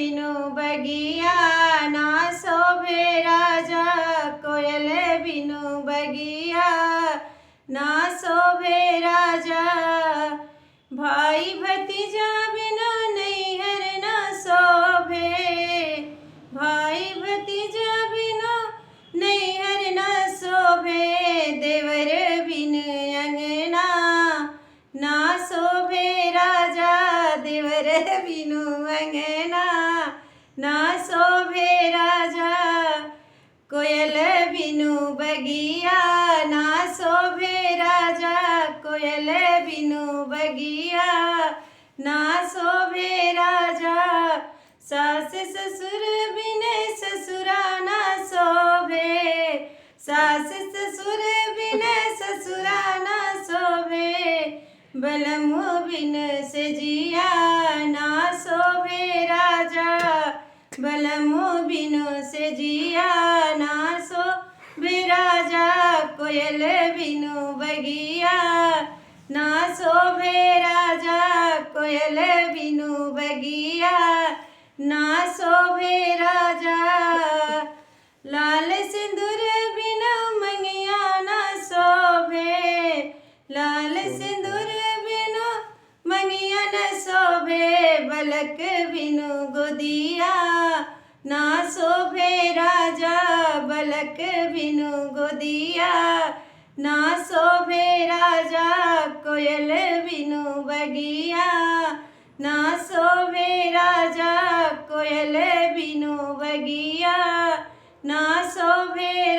बिनु बगिया ना शोभे राजा, कोयल बिनु बगिया ना शोभे राजा। भाई भतीजा बिनु नैहर ना शोभे, भाई भतीजा बिनु नैहर ना शोभे। देवर बिन अंगना ना शोभे राजा, देवर बिनु अंगना ना शोभे राजा। कोयल बिनु बगिया ना शोभे राजा, कोयल बिनु बगिया ना शोभे राजा। सास ससुर बिन ससुरा ना शोभे, सास ससुर बिन ससुरा ना शोभे। बलमु बिन सजिया ना शोभे राजा, बलमु बिनु सजिया ना शोभे राजा। कोयल बिनु बगिया ना शोभे राजा, कोयल बिनु बगिया ना शोभे राजा। लाल सिंदूर बिनु मंगिया ना शोभे, लाल सिंदूर बिनु मंगिया न शोभे। बलक बिनु गोदिया ना शोभे राजा, बलक बिनु गोदिया ना शोभे राजा। कोयल बिनु बगिया ना शोभे राजा, कोयल बिनु बगिया ना शोभे